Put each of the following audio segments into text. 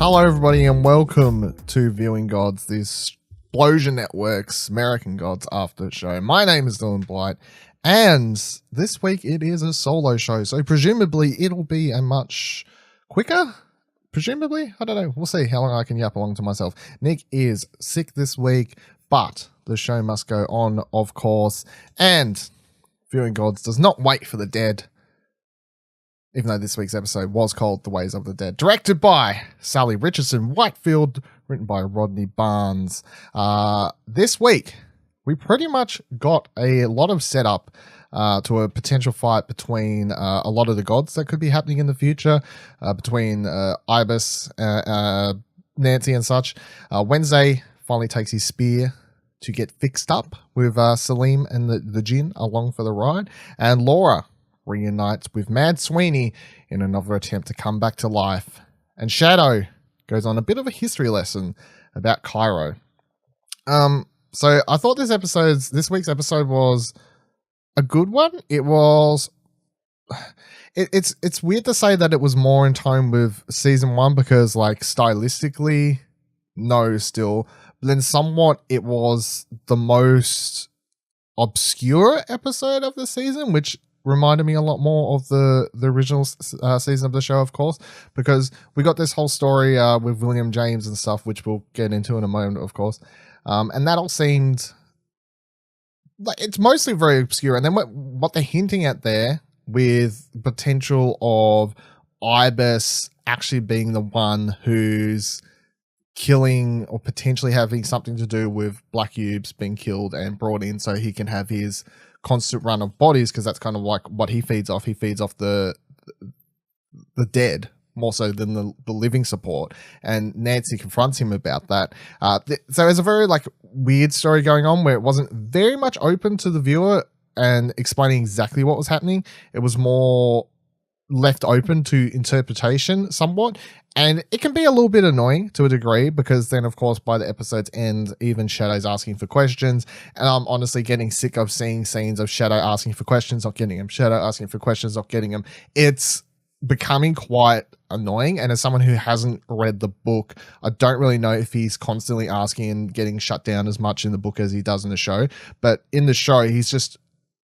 Hello everybody and welcome to Viewing Gods, this Explosion Network's American Gods after show. My name is Dylan Blight and this week it is a solo show, so presumably it'll be a much quicker, presumably, I don't know, we'll see how long I can yap along to myself. Nick is sick this week, but the show must go on, of course, and Viewing Gods does not wait for the dead. Even though this week's episode was called The Ways of the Dead. Directed by Sally Richardson Whitefield, written by Rodney Barnes. This week, we pretty much got a lot of setup to a potential fight between a lot of the gods that could be happening in the future, between Ibis, Nancy and such. Wednesday finally takes his spear to get fixed up with Salim and the Jinn along for the ride. And Laura reunites with Mad Sweeney in another attempt to come back to life. And Shadow goes on a bit of a history lesson about Cairo. So I thought this week's episode was a good one. It was... It's weird to say that it was more in tone with season one because, like, stylistically, no, still. But then somewhat it was the most obscure episode of the season, which reminded me a lot more of the original season of the show, of course, because we got this whole story with William James and stuff, which we'll get into in a moment, of course. And that all seemed like it's mostly very obscure. And then what they're hinting at there with potential of Ibis actually being the one who's killing or potentially having something to do with Black Ubes being killed and brought in so he can have his constant run of bodies, because that's kind of like what he feeds off. He feeds off the dead more so than the living support, and Nancy confronts him about that. So there's a very like weird story going on where it wasn't very much open to the viewer and explaining exactly what was happening. It was more left open to interpretation somewhat, and it can be a little bit annoying to a degree because then of course by the episode's end even Shadow's asking for questions, and I'm honestly getting sick of seeing scenes of Shadow asking for questions, not getting them, Shadow asking for questions, not getting them. It's becoming quite annoying, and as someone who hasn't read the book, I don't really know if he's constantly asking and getting shut down as much in the book as he does in the show, but in the show he's just...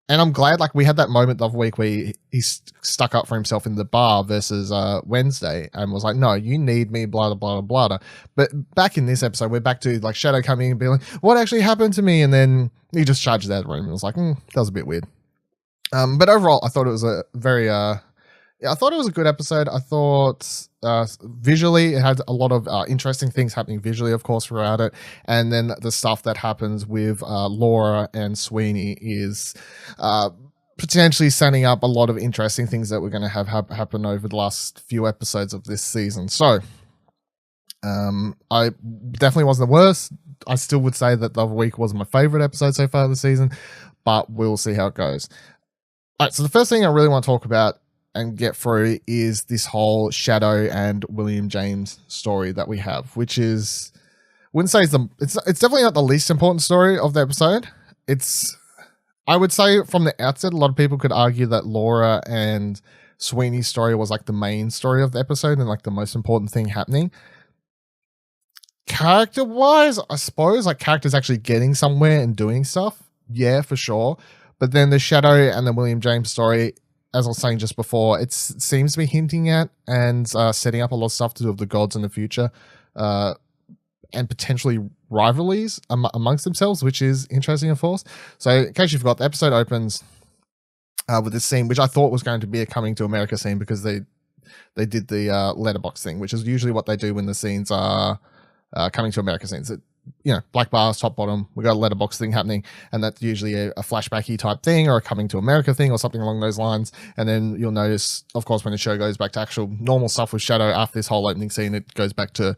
And I'm glad, like, we had that moment the other week where he stuck up for himself in the bar versus Wednesday and was like, no, you need me, blah, blah, blah, blah. But back in this episode, we're back to, like, Shadow coming in and being like, what actually happened to me? And then he just charges out of the room and was like, that was a bit weird. But overall, I thought it was a very... I thought it was a good episode. I thought visually it had a lot of interesting things happening visually, of course, throughout it. And then the stuff that happens with Laura and Sweeney is potentially setting up a lot of interesting things that we're going to have happen over the last few episodes of this season. So I definitely wasn't the worst. I still would say that the other week was my favorite episode so far this season, but we'll see how it goes. All right, so the first thing I really want to talk about and get through is this whole Shadow and William James story that we have, which is, I wouldn't say it's definitely not the least important story of the episode. I would say from the outset, a lot of people could argue that Laura and Sweeney's story was like the main story of the episode and like the most important thing happening. Character-wise, I suppose, like characters actually getting somewhere and doing stuff, yeah, for sure. But then the Shadow and the William James story, as I was saying just before, it seems to be hinting at and setting up a lot of stuff to do with the gods in the future and potentially rivalries amongst themselves, which is interesting, of course. So in case you forgot, the episode opens with this scene, which I thought was going to be a coming to America scene because they did the letterbox thing, which is usually what they do when the scenes are coming to America scenes. Black bars, top, bottom, we got a letterbox thing happening, and that's usually a flashbacky type thing or a coming to America thing or something along those lines. And then you'll notice, of course, when the show goes back to actual normal stuff with Shadow after this whole opening scene, it goes back to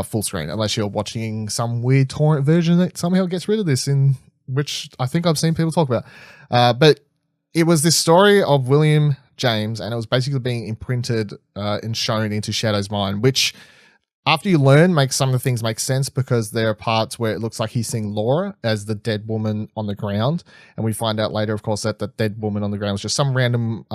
full screen, unless you're watching some weird torrent version that somehow gets rid of this, in which I think I've seen people talk about. But it was this story of William James, and it was basically being imprinted and shown into Shadow's mind, which after you learn, makes some of the things make sense because there are parts where it looks like he's seeing Laura as the dead woman on the ground. And we find out later, of course, that the dead woman on the ground was just some random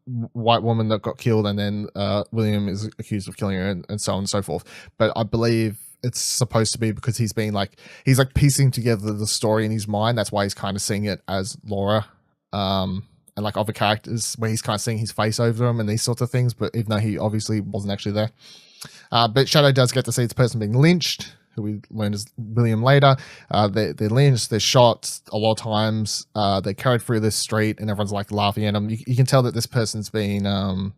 white woman that got killed, and then William is accused of killing her, and so on and so forth. But I believe it's supposed to be because he's piecing together the story in his mind. That's why he's kind of seeing it as Laura, and like other characters where he's kind of seeing his face over them and these sorts of things. But even though he obviously wasn't actually there, but Shadow does get to see this person being lynched, who we learn is William later. They're lynched, they're shot a lot of times. They're carried through this street, and everyone's like laughing at them. You can tell that this person's been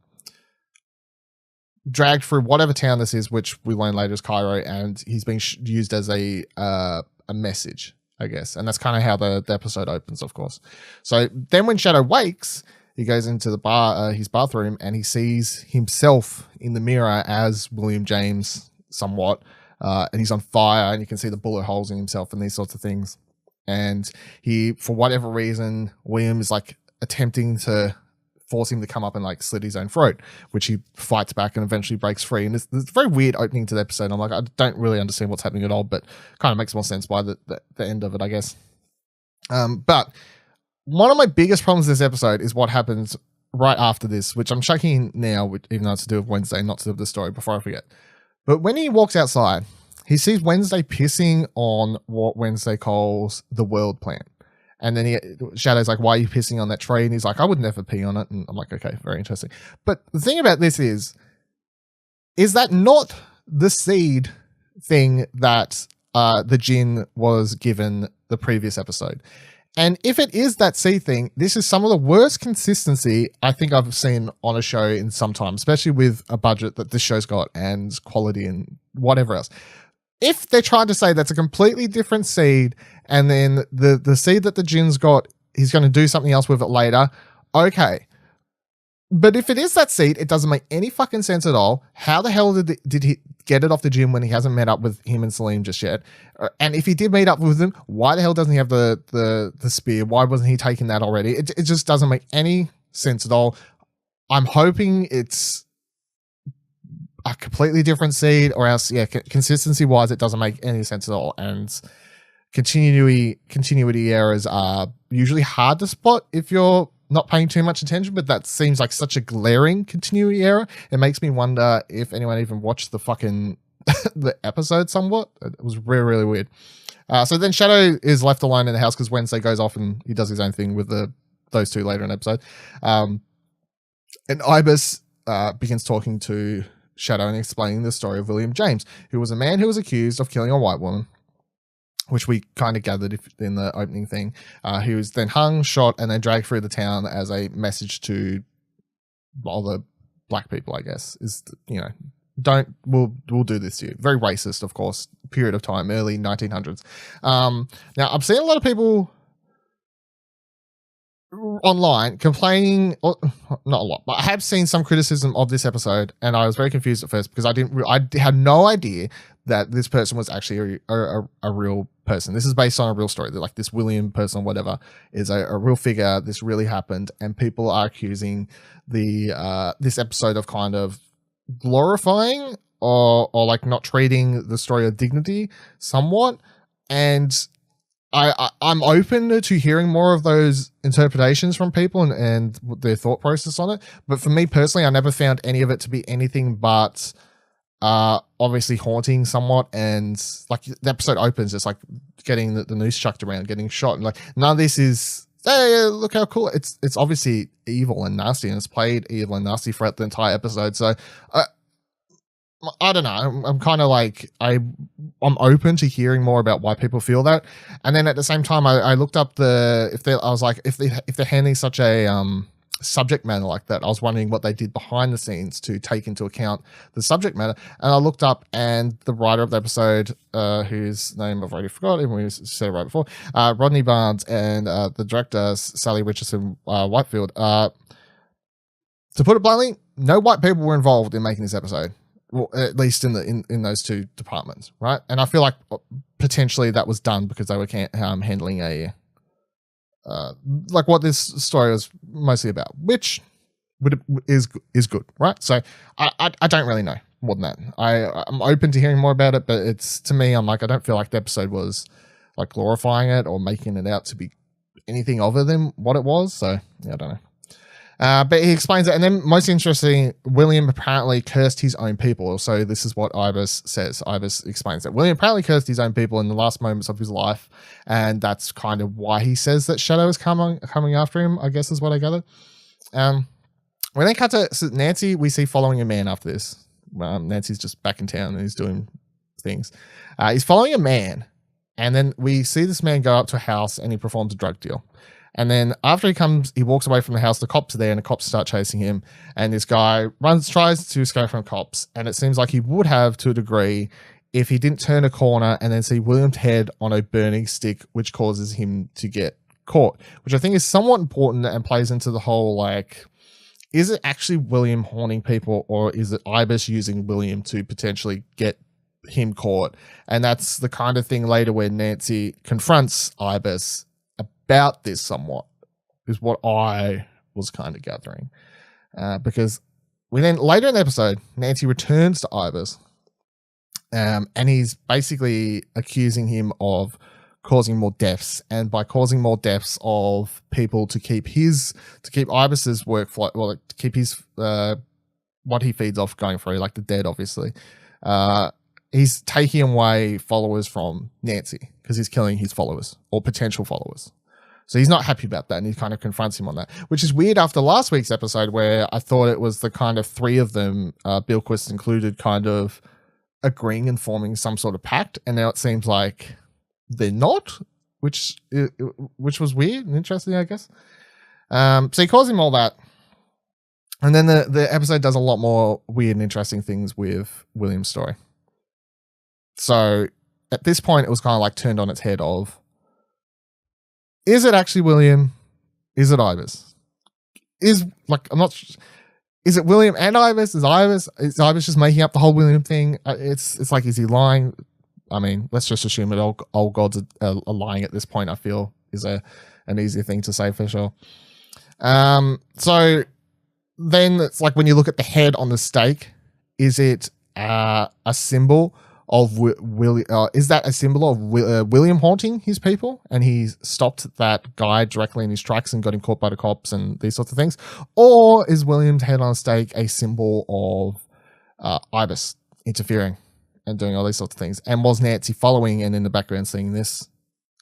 dragged through whatever town this is, which we learn later is Cairo, and he's being used as a message, I guess. And that's kind of how the episode opens, of course. So then when Shadow wakes, he goes into the his bathroom, and he sees himself in the mirror as William James somewhat, and he's on fire, and you can see the bullet holes in himself and these sorts of things. And he, for whatever reason, William is like attempting to force him to come up and like slit his own throat, which he fights back and eventually breaks free. And it's a very weird opening to the episode. I'm like, I don't really understand what's happening at all, but kind of makes more sense by the end of it, I guess. But one of my biggest problems with this episode is what happens right after this, which I'm chucking in now, even though it's to do with Wednesday, not to do with the story, before I forget. But when he walks outside, he sees Wednesday pissing on what Wednesday calls the world plant. And then Shadow's like, why are you pissing on that tree? And he's like, I would never pee on it. And I'm like, okay, very interesting. But the thing about this is that not the seed thing that the Jinn was given the previous episode? And if it is that seed thing, this is some of the worst consistency I think I've seen on a show in some time, especially with a budget that this show's got and quality and whatever else. If they're trying to say that's a completely different seed, and then the seed that the Jinn's got, he's going to do something else with it later, okay. But if it is that seed, it doesn't make any fucking sense at all. How the hell did he get it off the Jinn when he hasn't met up with him and Salim just yet? And if he did meet up with them, why the hell doesn't he have the spear? Why wasn't he taking that already? It just doesn't make any sense at all. I'm hoping it's a completely different seed, or else, yeah, consistency wise, it doesn't make any sense at all. And continuity errors are usually hard to spot if you're not paying too much attention, but that seems like such a glaring continuity error. It makes me wonder if anyone even watched the fucking the episode somewhat. It was really, really weird. So then Shadow is left alone in the house because Wednesday goes off and he does his own thing with those two later in the episode. And Ibis begins talking to Shadow and explaining the story of William James, who was a man who was accused of killing a white woman, which we kind of gathered in the opening thing. He was then hung, shot, and then dragged through the town as a message to all the black people, I guess, is, we'll do this to you. Very racist, of course, period of time, early 1900s. Now, I've seen a lot of people online complaining, or not a lot, but I have seen some criticism of this episode, and I was very confused at first because I had no idea that this person was actually a real person. This is based on a real story. That like this William person, whatever, is a real figure. This really happened, and people are accusing this episode of kind of glorifying or like not treating the story with dignity somewhat. And I'm open to hearing more of those interpretations from people and their thought process on it. But for me personally, I never found any of it to be anything but obviously haunting somewhat. And like the episode opens, it's like getting the noose chucked around, getting shot. And like none of this is, hey, look how cool. It's obviously evil and nasty, and it's played evil and nasty throughout the entire episode. So I don't know. I'm kind of like, I'm open to hearing more about why people feel that. And then at the same time, I looked up if they're handling such a subject matter like that, I was wondering what they did behind the scenes to take into account the subject matter. And I looked up, and the writer of the episode, whose name I've already forgotten, we said it right before, Rodney Barnes, and the director, Sally Richardson Whitefield. To put it bluntly, no white people were involved in making this episode. Well, at least in those two departments, right? And I feel like potentially that was done because they were handling like what this story was mostly about, which is good, right? So I don't really know more than that. I'm open to hearing more about it, but it's, to me, I'm like, I don't feel like the episode was like glorifying it or making it out to be anything other than what it was. So yeah, I don't know. But he explains it, and then most interesting, William apparently cursed his own people. So this is what Ibis says. Ibis explains that William apparently cursed his own people in the last moments of his life, and that's kind of why he says that Shadow is coming after him, I guess is what I gathered. When they cut to Nancy, we see following a man after this. Nancy's just back in town and he's doing things. He's following a man, and then we see this man go up to a house and he performs a drug deal. And then after he walks away from the house, the cops are there and the cops start chasing him. And this guy tries to escape from cops. And it seems like he would have to a degree if he didn't turn a corner and then see William's head on a burning stick, which causes him to get caught, which I think is somewhat important and plays into the whole, like, is it actually William haunting people, or is it Ibis using William to potentially get him caught? And that's the kind of thing later where Nancy confronts Ibis about this somewhat, is what I was kind of gathering. Because we then, later in the episode, Nancy returns to Ibis, and he's basically accusing him of causing more deaths, and by causing more deaths of people to keep Ibis's workflow, well, to keep his what he feeds off going through, like the dead, obviously. He's taking away followers from Nancy because he's killing his followers or potential followers. So he's not happy about that, and he kind of confronts him on that, which is weird after last week's episode where I thought it was the kind of three of them, Bilquist included, kind of agreeing and forming some sort of pact, and now it seems like they're not, which was weird and interesting, I guess. So he calls him all that, and then the episode does a lot more weird and interesting things with William's story. So at this point, it was kind of like turned on its head of, is it actually William? Is it Ibis? Is it William and Ibis? Is Ibis just making up the whole William thing? It's like, is he lying? I mean, let's just assume that all gods are lying at this point, I feel, is an easy thing to say for sure. So then it's like, when you look at the head on the stake, is it a symbol of is that a symbol of William haunting his people, and he stopped that guy directly in his tracks and got him caught by the cops and these sorts of things? Or is William's head on a stake a symbol of Ibis interfering and doing all these sorts of things? And was Nancy following and in the background seeing this?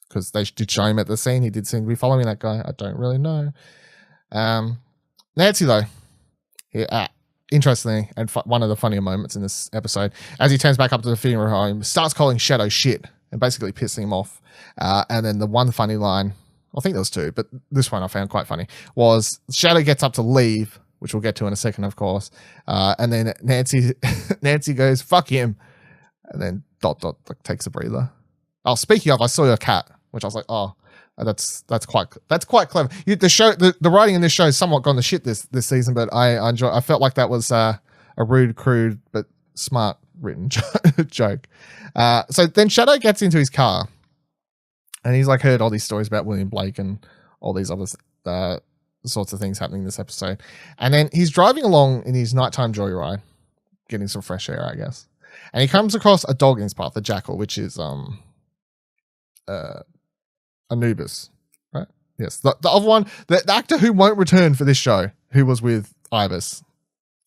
Because they did show him at the scene. He did seem to be following that guy. I don't really know. Nancy, though, interestingly, and one of the funnier moments in this episode, as he turns back up to the funeral home, starts calling Shadow shit and basically pissing him off. And then the one funny line, I think there was two, but this one I found quite funny, was Shadow gets up to leave, which we'll get to in a second, of course. And then Nancy goes, fuck him. And then ... like, takes a breather. Oh, speaking of, I saw your cat, which I was like, oh, that's quite clever. The writing in this show has somewhat gone to shit this season, but I felt like that was a rude, crude, but smart written joke. So then Shadow gets into his car, and he's like heard all these stories about William Blake and all these other sorts of things happening this episode. And then he's driving along in his nighttime joyride, getting some fresh air, I guess. And he comes across a dog in his path, a jackal, which is Anubis, right? Yes, the other one, the actor who won't return for this show, who was with Ibis,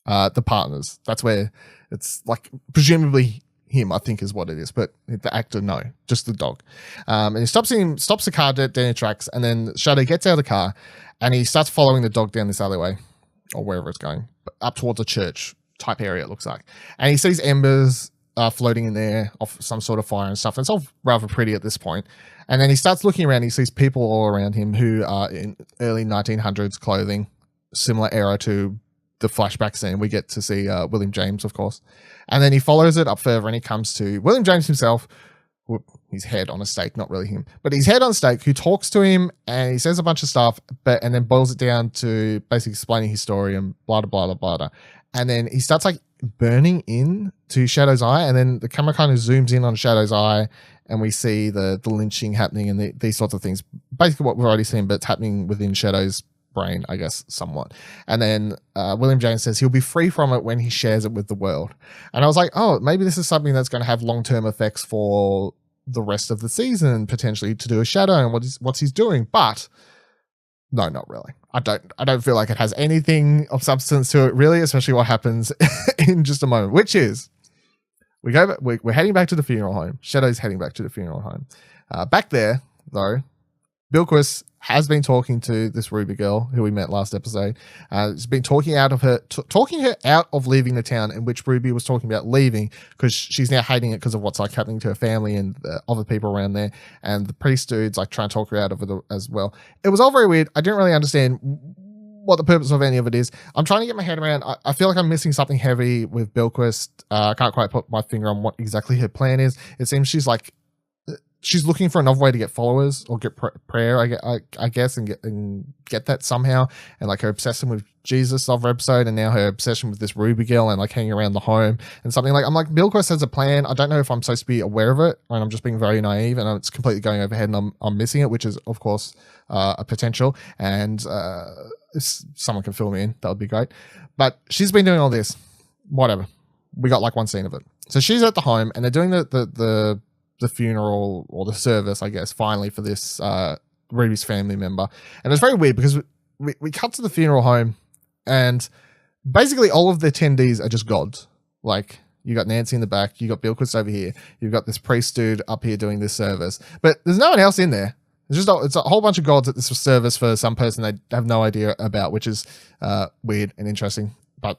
the partners. That's where it's like presumably him, I think is what it is, but the actor, no, just the dog. And he stops the car dead in tracks, and then Shadow gets out of the car and he starts following the dog down this alleyway or wherever it's going, up towards a church type area, it looks like. And he sees embers floating in there off some sort of fire and stuff. And it's all rather pretty at this point. And then he starts looking around. He sees people all around him who are in early 1900s clothing, similar era to the flashback scene. We get to see William James, of course. And then he follows it up further and he comes to William James himself, his head on a stake, not really him, but his head on a stake, who talks to him and he says a bunch of stuff, and then boils it down to basically explaining his story and blah, blah, blah, blah, blah. And then he starts like burning in to Shadow's eye, and then the camera kind of zooms in on Shadow's eye and we see the lynching happening and these sorts of things. Basically what we've already seen, but it's happening within Shadow's brain, I guess, somewhat. And then William James says he'll be free from it when he shares it with the world. And I was like, oh, maybe this is something that's going to have long-term effects for the rest of the season, potentially, to do a Shadow and what's he's doing. But No, not really. I don't feel like it has anything of substance to it, really, especially what happens in just a moment, which is we're heading back to the funeral home. Shadow's heading back to the funeral home. Back there, though, Bilquis has been talking to this Ruby girl who we met last episode. Has been talking talking her out of leaving the town, in which Ruby was talking about leaving because she's now hating it because of what's like happening to her family and the other people around there. And the priest dude's like trying to talk her out of it as well. It was all very weird. I didn't really understand what the purpose of any of it is. I'm trying to get my head around. I feel like I'm missing something heavy with Bilquis. I can't quite put my finger on what exactly her plan is. It seems she's looking for another way to get followers or get prayer, I guess, and get that somehow. And like her obsession with Jesus of her episode, and now her obsession with this Ruby girl and like hanging around the home and something like. I'm like, Bilquis has a plan. I don't know if I'm supposed to be aware of it, and I'm just being very naive, and it's completely going overhead, and I'm missing it, which is of course a potential. And if someone can fill me in, that would be great. But she's been doing all this. Whatever. We got like one scene of it. So she's at the home, and they're doing the funeral or the service, I guess, finally for this Ruby's family member. And it's very weird because we cut to the funeral home, and basically all of the attendees are just gods. Like, you got Nancy in the back, you got Bilquis over here, you've got this priest dude up here doing this service, but there's no one else in there. It's a whole bunch of gods at this service for some person they have no idea about, which is weird and interesting. But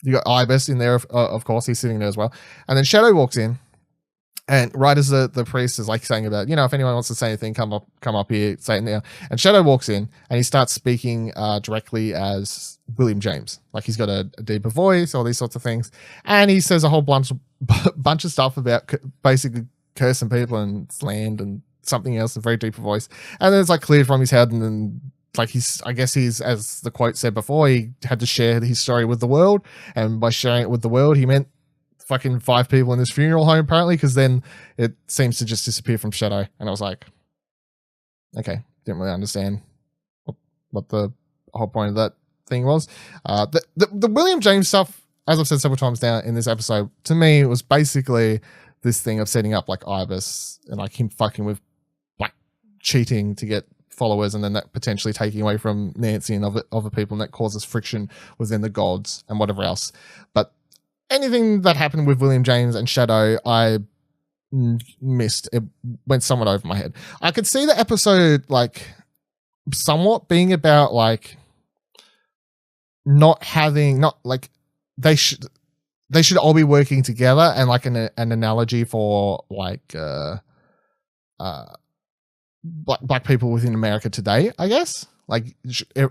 you got Ibis in there, of course, he's sitting there as well. And then Shadow walks in. And right as the priest is like saying about, if anyone wants to say anything, come up here, say it now. And Shadow walks in and he starts speaking directly as William James. Like, he's got a deeper voice, all these sorts of things. And he says a whole bunch of stuff about basically cursing people and land and something else, a very deeper voice. And then it's like cleared from his head, and then like I guess he's, as the quote said before, he had to share his story with the world. And by sharing it with the world, he meant fucking 5 people in this funeral home, apparently, because then it seems to just disappear from Shadow. And I was like, okay, didn't really understand what the whole point of that thing was. The William James stuff, as I've said several times now in this episode, to me, it was basically this thing of setting up like Ibis and like him fucking with like cheating to get followers, and then that potentially taking away from Nancy and other people, and that causes friction within the gods and whatever else. But anything that happened with William James and Shadow, I missed. It went somewhat over my head. I could see the episode like somewhat being about like not like they should all be working together, and like an analogy for like black people within America today, I guess. Like,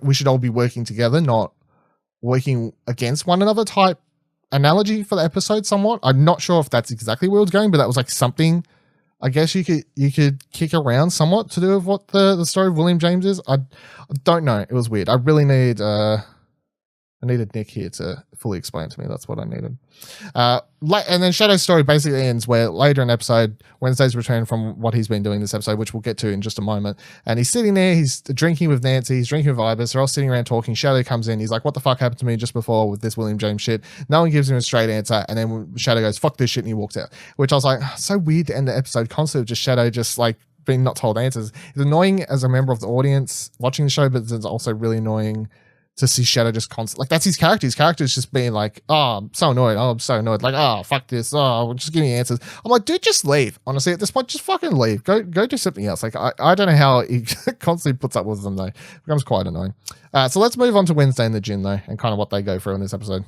we should all be working together, not working against one another type analogy for the episode somewhat. I'm not sure if that's exactly where it was going, but that was like something I guess you could kick around somewhat to do with what the story of William James is. I don't know. It was weird. I really needed Nick here to fully explain to me. That's what I needed. And then Shadow's story basically ends where later in the episode, Wednesday's returned from what he's been doing this episode, which we'll get to in just a moment. And he's sitting there, he's drinking with Nancy, he's drinking with Ibis, they're all sitting around talking. Shadow comes in, he's like, what the fuck happened to me just before with this William James shit? No one gives him a straight answer. And then Shadow goes, fuck this shit, and he walks out. Which I was like, so weird to end the episode constantly with just Shadow just like being not told answers. It's annoying as a member of the audience watching the show, but it's also really annoying to see Shadow just constantly, like, that's his character. His character is just being like, oh, I'm so annoyed. Oh, I'm so annoyed. Like, oh, fuck this. Oh, just give me answers. I'm like, dude, just leave. Honestly, at this point, just fucking leave. Go do something else. Like, I don't know how he constantly puts up with them, though. It becomes quite annoying. So let's move on to Wednesday and the Jinn, though, and kind of what they go through in this episode,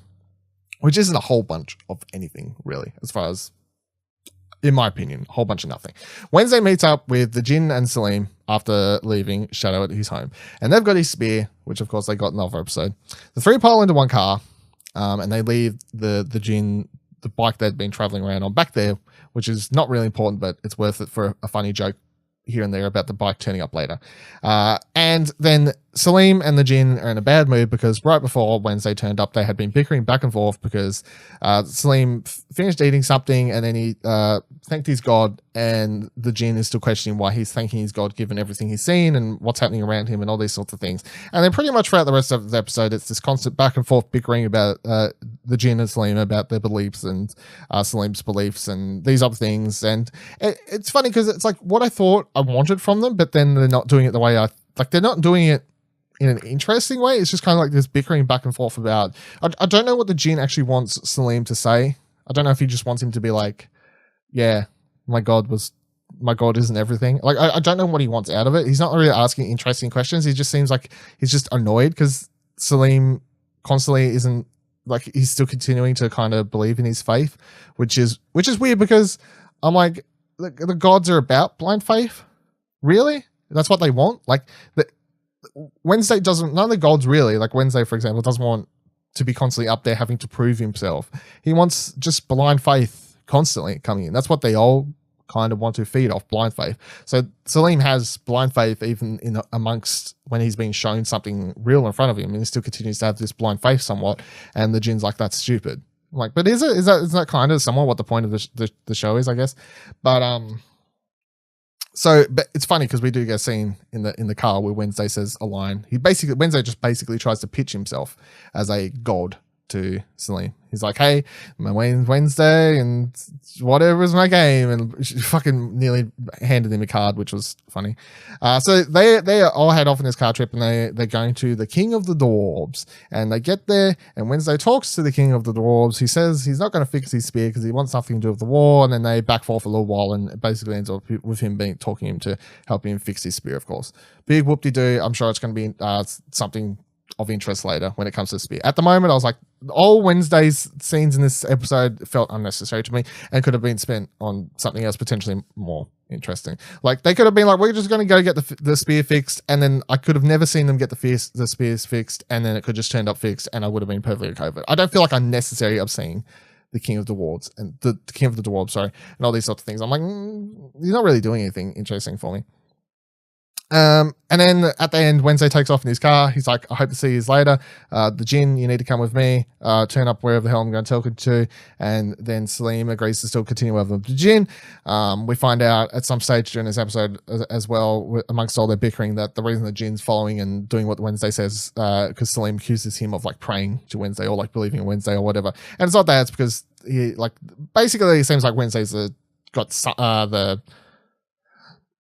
which isn't a whole bunch of anything, really, as far as, in my opinion, a whole bunch of nothing. Wednesday meets up with the Jinn and Salim after leaving Shadow at his home. And they've got his spear, which of course they got in the other episode. The 3 pile into one car, and they leave the Jinn, the bike they'd been traveling around on, back there, which is not really important, but it's worth it for a funny joke here and there about the bike turning up later. And then Salim and the Jinn are in a bad mood because right before Wednesday turned up, they had been bickering back and forth because Salim finished eating something and then he thanked his god, and the Jinn is still questioning why he's thanking his god given everything he's seen and what's happening around him and all these sorts of things. And then pretty much throughout the rest of the episode, it's this constant back and forth bickering about the Jinn and Salim about their beliefs and Salim's beliefs and these other things. And it's funny because it's like what I thought I wanted from them, but then they're not doing it the way they're not doing it in an interesting way. It's just kind of like this bickering back and forth about. I don't know what the Jinn actually wants Salim to say. I don't know if he just wants him to be like, yeah, my God isn't everything. Like, I don't know what he wants out of it. He's not really asking interesting questions. He just seems like he's just annoyed because Salim constantly isn't, like, he's still continuing to kind of believe in his faith, which is weird because I'm like, the gods are about blind faith. Really? That's what they want? Like, Wednesday doesn't, none of the gods really, like Wednesday, for example, doesn't want to be constantly up there having to prove himself. He wants just blind faith constantly coming in. That's what they all kind of want to feed off, blind faith. So Salim has blind faith even in amongst when he's being shown something real in front of him, and he still continues to have this blind faith somewhat, and the Jinn's like, that's stupid. I'm like, but is that kind of somewhat what the point of the show is, I guess? But but it's funny because we do get a scene in the car where Wednesday says a line. Wednesday just basically tries to pitch himself as a god to Salim. He's like, hey, my Wednesday and whatever is my game, and she fucking nearly handed him a card, which was funny. So they all head off in this car trip, and they're going to the King of the Dwarves, and they get there, and Wednesday talks to the King of the Dwarves. He says he's not going to fix his spear because he wants nothing to do with the war, and then they back forth a little while, and it basically ends up with him talking him to help him fix his spear, of course. Big whoop-de-doo. I'm sure it's going to be something of interest later when it comes to spear. At the moment, I was like, all Wednesday's scenes in this episode felt unnecessary to me and could have been spent on something else potentially more interesting. Like, they could have been like, we're just going to go get the spear fixed, and then I could have never seen them get the spears fixed, and then it could just turned up fixed, and I would have been perfectly okay with it. I don't feel like unnecessary of seeing the King of the Dwarves and the King of the Dwarves, sorry, and all these sorts of things. I'm like, he's not really doing anything interesting for me. And then at the end, Wednesday takes off in his car. He's like, I hope to see you later. The Jinn, you need to come with me. Turn up wherever the hell I'm going to tell you to. And then Salim agrees to still continue with the Jinn. We find out at some stage during this episode as well, amongst all their bickering, that the reason the Jinn's following and doing what Wednesday says, because Salim accuses him of like praying to Wednesday or like believing in Wednesday or whatever. And it's not that, it's because he like, basically it seems like Wednesday's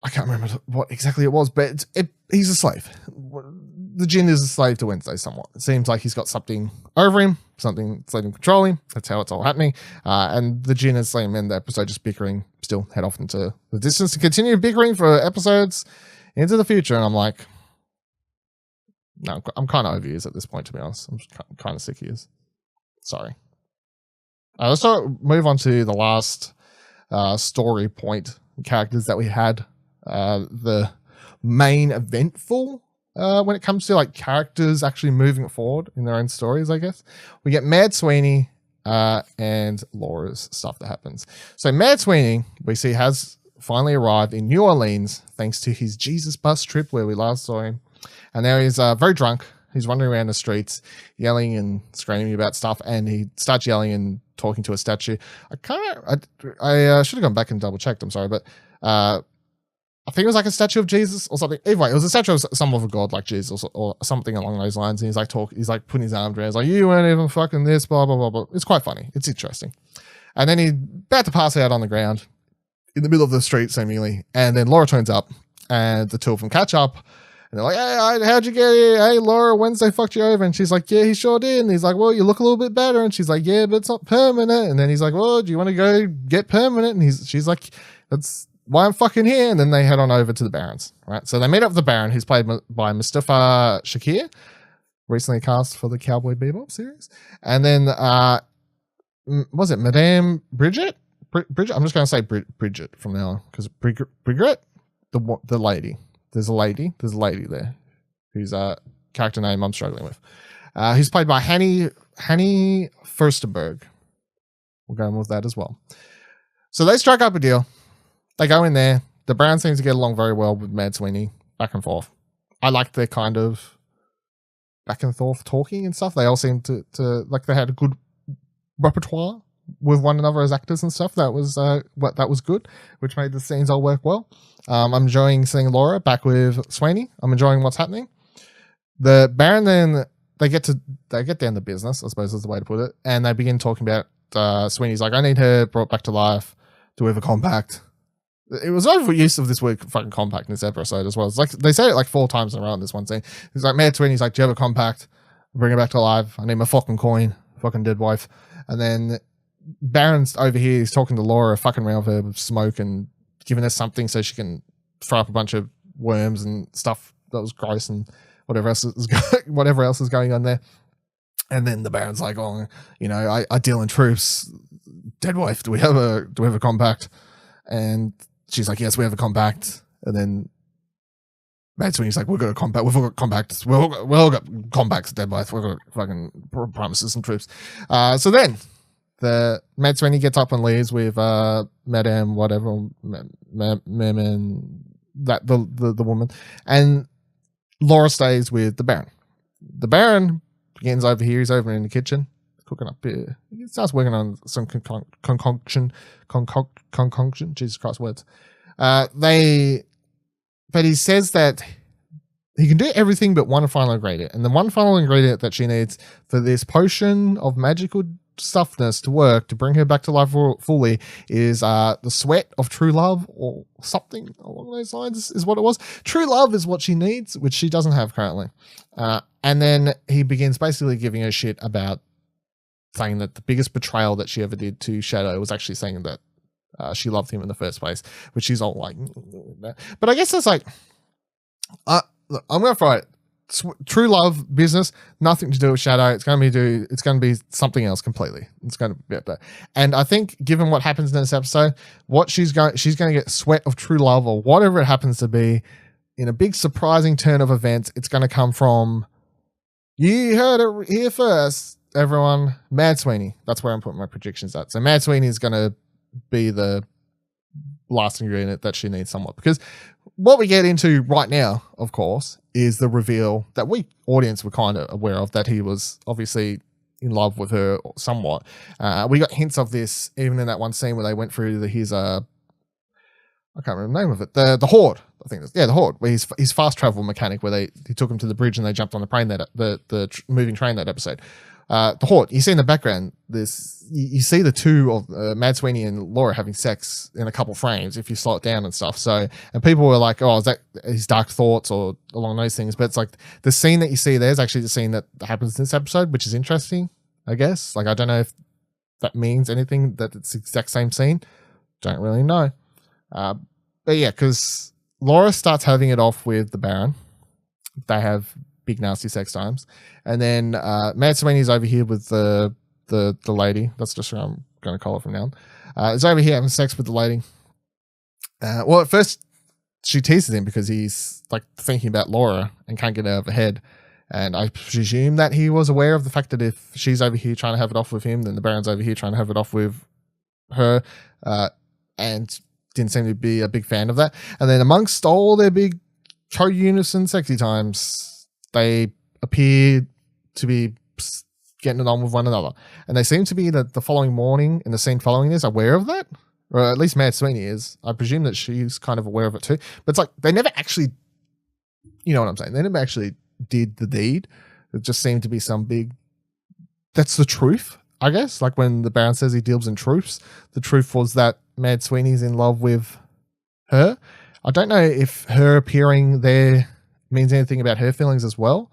I can't remember what exactly it was, but he's a slave. The Jinn is a slave to Wednesday somewhat. It seems like he's got something over him, something letting him control him. That's how it's all happening. And the Jinn and Salim in the episode just bickering, still head off into the distance to continue bickering for episodes into the future. And I'm like, no, I'm kind of over yous at this point, to be honest. I'm kind of sick of yous. Sorry. Let's move on to the last story point characters that we had. The main eventful when it comes to like characters actually moving forward in their own stories, I guess. We get Mad Sweeney and Laura's stuff that happens. So Mad Sweeney, we see, has finally arrived in New Orleans thanks to his Jesus bus trip where we last saw him. And now he's very drunk. He's wandering around the streets, yelling and screaming about stuff, and he starts yelling and talking to a statue. I should have gone back and double checked. I'm sorry, but I think it was like a statue of Jesus or something. Anyway, it was a statue of some of a god like Jesus or something along those lines. And he's like putting his arms around. He's like, you weren't even fucking this, blah, blah, blah, blah. It's quite funny. It's interesting. And then he's about to pass out on the ground in the middle of the street, seemingly. And then Laura turns up and the two of them catch up. And they're like, hey, how'd you get here? Hey, Laura, Wednesday fucked you over. And she's like, yeah, he sure did. And he's like, well, you look a little bit better. And she's like, yeah, but it's not permanent. And then he's like, well, do you want to go get permanent? And she's like, that's why I'm fucking here. And then they head on over to the Barons, right? So they meet up with the Baron, who's played by Mustafa Shakir, recently cast for the Cowboy Bebop series. And then, was it Madame Bridget? Bridget? I'm just going to say Bridget from now on, because Bridget, the lady. There's a lady there whose character name I'm struggling with. Who's played by Hanny Furstenberg. We'll go in with that as well. So they strike up a deal. They go in there. The Brown seems to get along very well with Mad Sweeney, back and forth. I like their kind of back and forth talking and stuff. They all seem to like they had a good repertoire with one another as actors and stuff. That was good, which made the scenes all work well. I'm enjoying seeing Laura back with Sweeney. I'm enjoying what's happening. The Baron then they get down to business, I suppose is the way to put it, and they begin talking about Sweeney's like, I need her brought back to life. Do we have a compact? it was overuse of this word fucking compact in this episode as well. It's like they say it like 4 times in a row in this one scene. He's like, Mad Sweeney's like, do you have a compact? Bring it back to life. I need my fucking coin. Fucking dead wife. And then Baron's over here. He's talking to Laura, fucking around with her with smoke and giving her something so she can throw up a bunch of worms and stuff that was gross and whatever else is going on there. And then the Baron's like, oh, you know, I deal in troops. Dead wife, do we have a compact? And she's like, yes, we have a compact. And then Mad Sweeney's like, we've got a compact. We've all got compacts. We've all got compacts, dead wife. We've got fucking promises and troops. So then the Mad Sweeney gets up and leaves with Madame whatever, that the woman, and Laura stays with the Baron. The Baron begins over here. He's over in the kitchen cooking up beer. He starts working on some concoction. Jesus Christ, words. But he says that he can do everything but one final ingredient, and the one final ingredient that she needs for this potion of magical stuffness to work to bring her back to life fully is the sweat of true love or something along those lines is what it was. True love is what she needs, which she doesn't have currently. And then he begins basically giving her shit about saying that the biggest betrayal that she ever did to Shadow was actually saying that she loved him in the first place, which she's all like, but I guess it's like, look, I'm going to throw it. True love business, nothing to do with Shadow. It's going to be something else completely. It's going to be better. And I think given what happens in this episode, she's going to get sweat of true love or whatever it happens to be in a big surprising turn of events. It's going to come from, you heard it here first, everyone, Mad Sweeney. That's where I'm putting my predictions at. So Mad Sweeney is going to be the last ingredient that she needs somewhat, because what we get into right now, of course, is the reveal that we audience were kind of aware of, that he was obviously in love with her somewhat. We got hints of this even in that one scene where they went through his I can't remember the name of it, the Horde. I think the Horde, where his fast travel mechanic, where he took him to the bridge and they jumped on the plane, the moving train that episode. The Horde, you see in the background, you see the two of Mad Sweeney and Laura having sex in a couple frames if you slow it down and stuff. So, and people were like, oh, is that his dark thoughts or along those things? But it's like the scene that you see there is actually the scene that happens in this episode, which is interesting, I guess. Like, I don't know if that means anything, that it's the exact same scene. Don't really know. But yeah, because Laura starts having it off with the Baron. They have big nasty sex times, and then Mad Sweeney's over here with the lady. That's just what I'm going to call her from now on. Is over here having sex with the lady. Well, at first she teases him because he's like thinking about Laura and can't get out of her head, and I presume that he was aware of the fact that if she's over here trying to have it off with him, then the Baron's over here trying to have it off with her, and didn't seem to be a big fan of that. And then amongst all their big co-unison sexy times, they appear to be getting it on with one another. And they seem to be the following morning, in the scene following this, aware of that. Or at least Mad Sweeney is. I presume that she's kind of aware of it too. But it's like, they never actually, you know what I'm saying? They never actually did the deed. It just seemed to be some big, that's the truth, I guess. Like when the Baron says he deals in truths, the truth was that Mad Sweeney's in love with her. I don't know if her appearing there means anything about her feelings as well,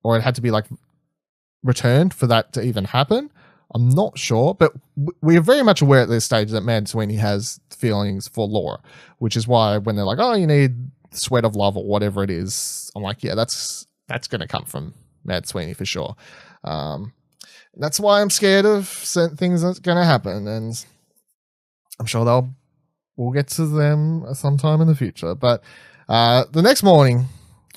or it had to be like returned for that to even happen. I'm not sure, but we're very much aware at this stage that Mad Sweeney has feelings for Laura, which is why when they're like, oh, you need sweat of love or whatever it is, I'm like, yeah, that's going to come from Mad Sweeney for sure. That's why I'm scared of certain things that's going to happen, and I'm sure we'll get to them sometime in the future. But the next morning,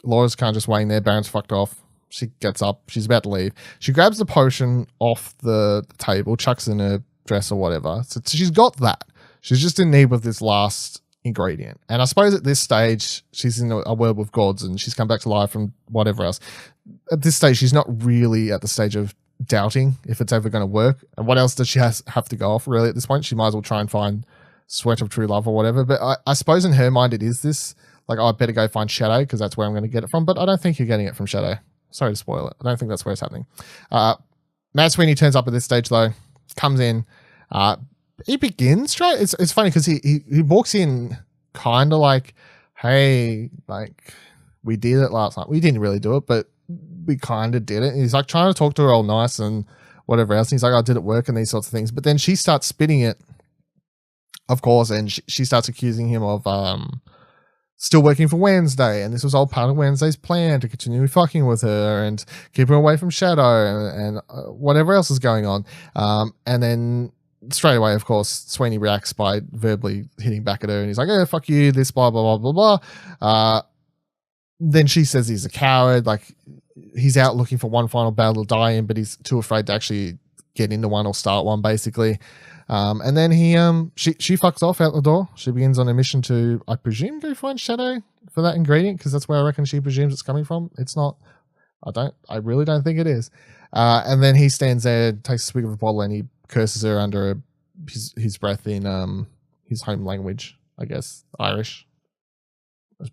Laura's kind of just waiting there. Baron's fucked off. She gets up. She's about to leave. She grabs the potion off the table, chucks it in her dress or whatever. So she's got that. She's just in need of this last ingredient. And I suppose at this stage, she's in a word with gods and she's come back to life and whatever else. At this stage, she's not really at the stage of doubting if it's ever going to work. And what else does she have to go off really at this point? She might as well try and find sweat of true love or whatever. But I suppose in her mind, it is this, like, oh, I better go find Shadow because that's where I'm going to get it from. But I don't think you're getting it from Shadow. Sorry to spoil it. I don't think that's where it's happening. Mad Sweeney turns up at this stage though, comes in. He begins straight. It's funny because he walks in kind of like, hey, like, we did it last night. We didn't really do it, but we kind of did it. And he's like trying to talk to her all nice and whatever else. And he's like, I did it work and these sorts of things. But then she starts spitting it, of course, and she starts accusing him of still working for Wednesday, and this was all part of Wednesday's plan to continue fucking with her and keep her away from Shadow and whatever else is going on. And then straight away, of course, Sweeney reacts by verbally hitting back at her, and he's like, "Oh, fuck you, this, blah, blah, blah, blah, blah." Then she says he's a coward, like he's out looking for one final battle to die in, but he's too afraid to actually get into one or start one, basically. And then she fucks off out the door. She begins on a mission to, I presume, go find Shadow for that ingredient, because that's where I reckon she presumes it's coming from. It's not. I really don't think it is. And then he stands there, takes a swig of a bottle, and he curses her under his breath in his home language, I guess, Irish,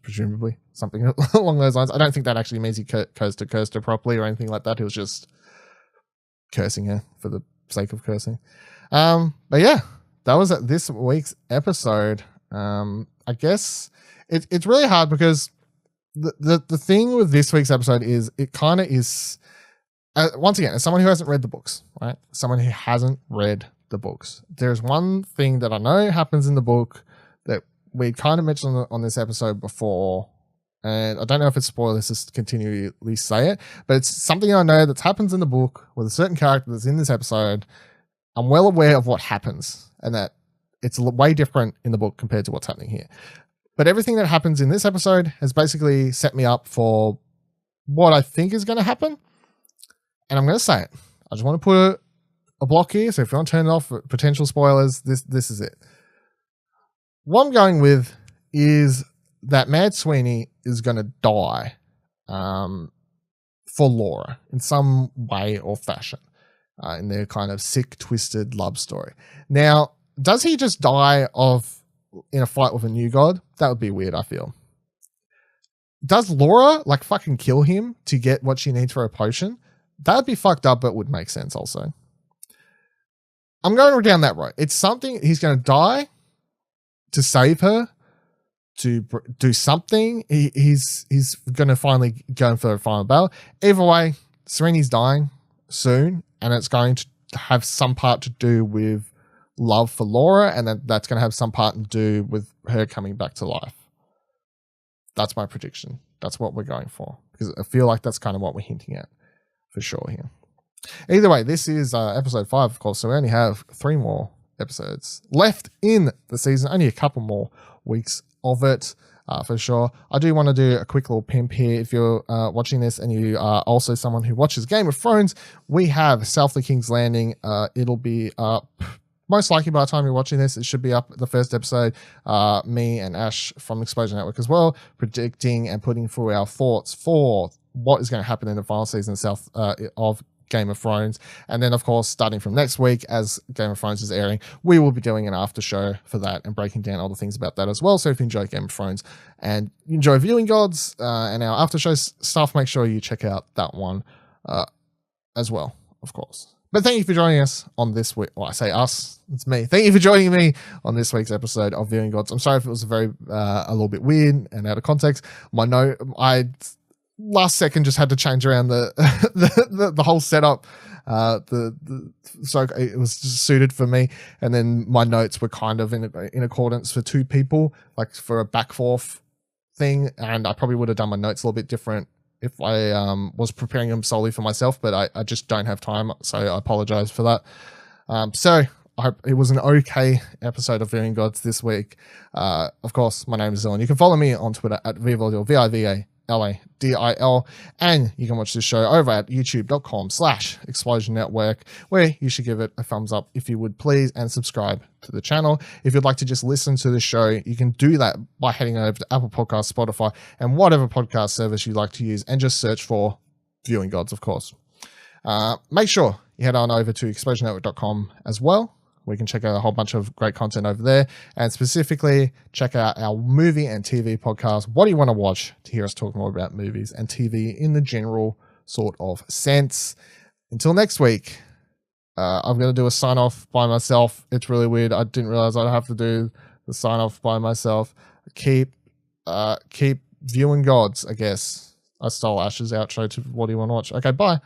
presumably something along those lines. I don't think that actually means he cursed her properly or anything like that. He was just cursing her for the sake of cursing. But yeah, that was this week's episode. I guess it's really hard because the thing with this week's episode is it kind of is, once again, as someone who hasn't read the books, right? Someone who hasn't read the books, there's one thing that I know happens in the book that we kind of mentioned on this episode before, and I don't know if it's spoilers to continually say it, but it's something I know that happens in the book with a certain character that's in this episode. I'm well aware of what happens, and that it's way different in the book compared to what's happening here. But everything that happens in this episode has basically set me up for what I think is going to happen. And I'm going to say it. I just want to put a block here, so if you want to turn it off for potential spoilers, this is it. What I'm going with is that Mad Sweeney is going to die for Laura in some way or fashion in their kind of sick, twisted love story. Now, does he just die in a fight with a new god? That would be weird, I feel. Does Laura like fucking kill him to get what she needs for a potion? That would be fucked up, but would make sense also. I'm going down that road. It's something, he's going to die to save her, to do something. He's going to finally go for a final battle. Either way, Serene's dying soon, and it's going to have some part to do with love for Laura, and that's going to have some part to do with her coming back to life. That's my prediction. That's what we're going for, because I feel like that's kind of what we're hinting at for sure here. Either way, this is episode 5, of course, so we only have 3 more episodes left in the season, only a couple more weeks of it for sure. I do want to do a quick little pimp here. If you're watching this and you are also someone who watches Game of Thrones, we have South of King's Landing. It'll be up most likely by the time you're watching this. It should be up the first episode. Me and Ash from Exposure Network as well, predicting and putting through our thoughts for what is going to happen in the final season of Game of Thrones. And then, of course, starting from next week, as Game of Thrones is airing, we will be doing an after show for that and breaking down all the things about that as well. So if you enjoy Game of Thrones and you enjoy Viewing Gods and our after show stuff, make sure you check out that one as well, of course. But thank you for joining us on this week. Well, I say us, it's me. Thank you for joining me on this week's episode of Viewing Gods. I'm sorry if it was a little bit weird and out of context. I last second just had to change around the whole setup. So it was just suited for me, and then my notes were kind of in accordance for 2 people, like for a back forth thing. And I probably would have done my notes a little bit different if I was preparing them solely for myself, but I just don't have time, so I apologize for that. So I hope it was an okay episode of Viewing Gods this week. Of course, my name is Dylan. You can follow me on Twitter at Vivaldial, VIVALADIL, and you can watch this show over at youtube.com/Explosion Network, where you should give it a thumbs up if you would please, and subscribe to the channel. If you'd like to just listen to the show, you can do that by heading over to Apple Podcasts, Spotify, and whatever podcast service you like to use, and just search for Viewing Gods, of course. Make sure you head on over to ExplosionNetwork.com as well. We can check out a whole bunch of great content over there, and specifically check out our movie and TV podcast. What do you want to watch to hear us talk more about movies and TV in the general sort of sense? Until next week, I'm going to do a sign off by myself. It's really weird. I didn't realize I'd have to do the sign off by myself. keep viewing gods, I guess. I stole Ash's outro to What Do You Want to Watch. Okay, bye.